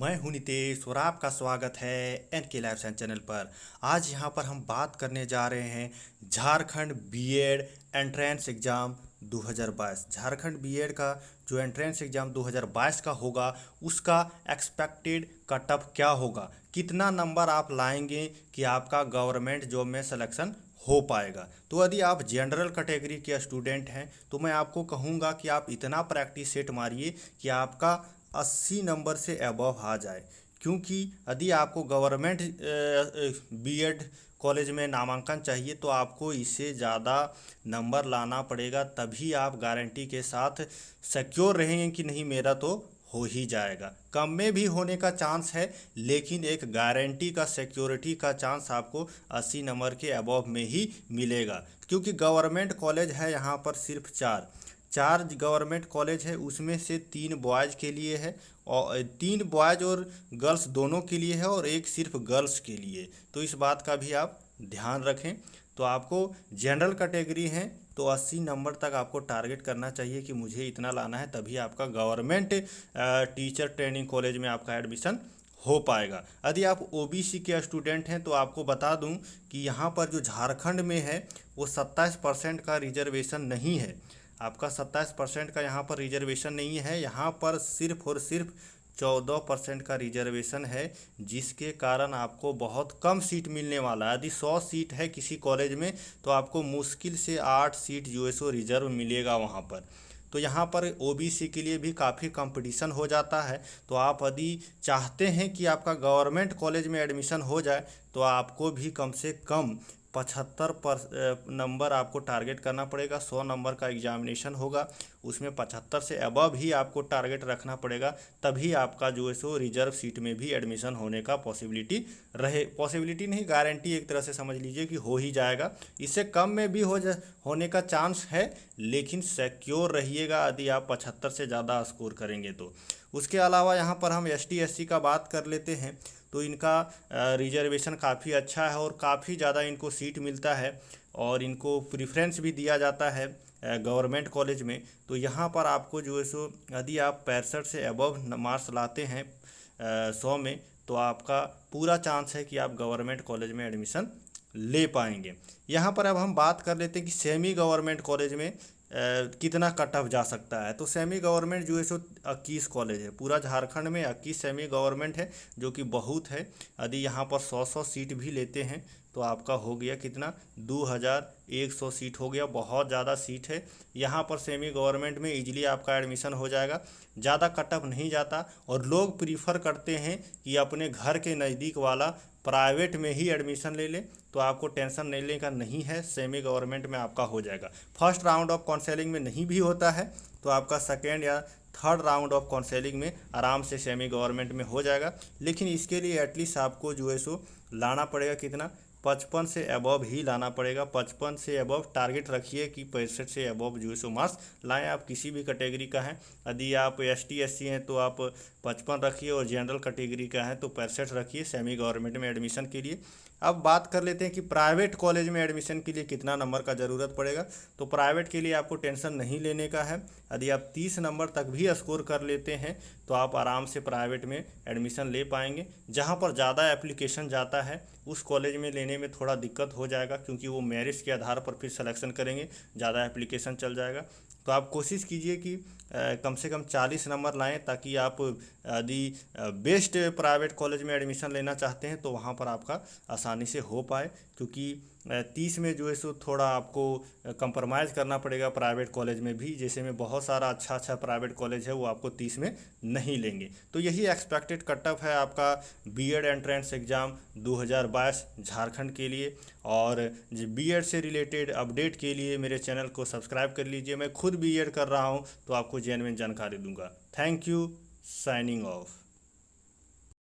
मैं हूं नितेश और आपका स्वागत है एन के लाइफ साइंस चैनल पर। आज यहां पर हम बात करने जा रहे हैं Jharkhand BEd entrance exam 2022। Jharkhand BEd का जो एंट्रेंस एग्ज़ाम 2022 का होगा उसका एक्सपेक्टेड कट ऑफ क्या होगा, कितना नंबर आप लाएंगे कि आपका गवर्नमेंट जॉब में सिलेक्शन हो पाएगा। तो यदि आप जनरल कैटेगरी के स्टूडेंट हैं तो मैं आपको कहूँगा कि आप इतना प्रैक्टिस सेट मारिए कि आपका 80 नंबर से अबव आ जाए, क्योंकि यदि आपको गवर्नमेंट बीएड कॉलेज में नामांकन चाहिए तो आपको इससे ज़्यादा नंबर लाना पड़ेगा, तभी आप गारंटी के साथ सिक्योर रहेंगे कि नहीं मेरा तो हो ही जाएगा। कम में भी होने का चांस है, लेकिन एक गारंटी का सिक्योरिटी का चांस आपको 80 नंबर के अबव में ही मिलेगा, क्योंकि गवर्नमेंट कॉलेज है यहाँ पर सिर्फ चार गवर्नमेंट कॉलेज है, उसमें से 3 बॉयज़ के लिए है और 3 बॉयज़ और गर्ल्स दोनों के लिए है और एक सिर्फ गर्ल्स के लिए। तो इस बात का भी आप ध्यान रखें। तो आपको जनरल कैटेगरी हैं तो 80 नंबर तक आपको टारगेट करना चाहिए कि मुझे इतना लाना है, तभी आपका गवर्नमेंट टीचर ट्रेनिंग कॉलेज में आपका एडमिशन हो पाएगा। यदि आप ओबीसी के स्टूडेंट हैं तो आपको बता दूं कि यहाँ पर जो झारखंड में है वो 27% का रिजर्वेशन नहीं है। आपका 27% का यहाँ पर रिजर्वेशन नहीं है, यहाँ पर सिर्फ और सिर्फ 14% का रिजर्वेशन है, जिसके कारण आपको बहुत कम सीट मिलने वाला है। यदि 100 सीट है किसी कॉलेज में तो आपको मुश्किल से 8 सीट जो है सो रिजर्व मिलेगा वहाँ पर। तो यहाँ पर ओबीसी के लिए भी काफ़ी कंपटीशन हो जाता है। तो आप यदि चाहते हैं कि आपका गवर्नमेंट कॉलेज में एडमिशन हो जाए तो आपको भी कम से कम 75 नंबर आपको टारगेट करना पड़ेगा। 100 नंबर का एग्जामिनेशन होगा, उसमें 75 से अबव ही आपको टारगेट रखना पड़ेगा, तभी आपका जो है सो रिजर्व सीट में भी एडमिशन होने का पॉसिबिलिटी नहीं, गारंटी एक तरह से समझ लीजिए कि हो ही जाएगा। इससे कम में भी होने का चांस है, लेकिन सिक्योर रहिएगा यदि आप 75 से ज़्यादा स्कोर करेंगे तो। उसके अलावा यहाँ पर हम एसटी एससी का बात कर लेते हैं तो इनका रिजर्वेशन काफ़ी अच्छा है और काफ़ी ज़्यादा इनको सीट मिलता है और इनको प्रेफरेंस भी दिया जाता है गवर्नमेंट कॉलेज में। तो यहाँ पर आपको जो है सो यदि आप 65 से अबव मार्क्स लाते हैं 100 में तो आपका पूरा चांस है कि आप गवर्नमेंट कॉलेज में एडमिशन ले पाएंगे। यहाँ पर अब हम बात कर लेते हैं कि सेमी गवर्नमेंट कॉलेज में कितना कट ऑफ जा सकता है। तो सेमी गवर्नमेंट जो है सो 21 कॉलेज है, पूरा झारखंड में 21 सेमी गवर्नमेंट है, जो कि बहुत है। यदि यहाँ पर 100 सीट भी लेते हैं तो आपका हो गया कितना, 2100 सीट हो गया, बहुत ज़्यादा सीट है। यहाँ पर सेमी गवर्नमेंट में इजीली आपका एडमिशन हो जाएगा, ज़्यादा कट ऑफ नहीं जाता और लोग प्रीफर करते हैं कि अपने घर के नज़दीक वाला प्राइवेट में ही एडमिशन ले लें। तो आपको टेंशन नहीं लेने का नहीं है, सेमी गवर्नमेंट में आपका हो जाएगा। फर्स्ट राउंड ऑफ काउंसलिंग में नहीं भी होता है तो आपका सेकेंड या थर्ड राउंड ऑफ काउंसलिंग में आराम से सेमी गवर्नमेंट में हो जाएगा। लेकिन इसके लिए एटलीस्ट आपको जो है सो लाना पड़ेगा कितना, 55 से अबव ही लाना पड़ेगा। 55 से अबव टारगेट रखिए कि 65 से अबव जो है सो मार्क्स लाएँ। आप किसी भी कैटेगरी का हैं, यदि आप एसटी एससी हैं तो आप 55 रखिए और जनरल कैटेगरी का है तो 65 रखिए सेमी गवर्नमेंट में एडमिशन के लिए। अब बात कर लेते हैं कि प्राइवेट कॉलेज में एडमिशन के लिए कितना नंबर का ज़रूरत पड़ेगा। तो प्राइवेट के लिए आपको टेंशन नहीं लेने का है, यदि आप 30 नंबर तक भी स्कोर कर लेते हैं तो आप आराम से प्राइवेट में एडमिशन ले पाएंगे। जहां पर ज़्यादा एप्लीकेशन जाता है उस कॉलेज में लेने में थोड़ा दिक्कत हो जाएगा, क्योंकि वो मेरिट के आधार पर फिर सिलेक्शन करेंगे, ज़्यादा एप्लीकेशन चल जाएगा। तो आप कोशिश कीजिए कि कम से कम 40 नंबर लाएं, ताकि आप यदि बेस्ट प्राइवेट कॉलेज में एडमिशन लेना चाहते हैं तो वहाँ पर आपका आसानी से हो पाए, क्योंकि 30 में जो है सो थोड़ा आपको कंप्रोमाइज़ करना पड़ेगा प्राइवेट कॉलेज में भी, जैसे में बहुत सारा अच्छा प्राइवेट कॉलेज है वो आपको 30 में नहीं लेंगे। तो यही एक्सपेक्टेड कट ऑफ है आपका बीएड एंट्रेंस एग्ज़ाम 2022 झारखंड के लिए। और बीएड से रिलेटेड अपडेट के लिए मेरे चैनल को सब्सक्राइब कर लीजिए। मैं खुद बीएड कर रहा हूँ तो आपको जेन्युइन जानकारी दूंगा। Thank you, signing off.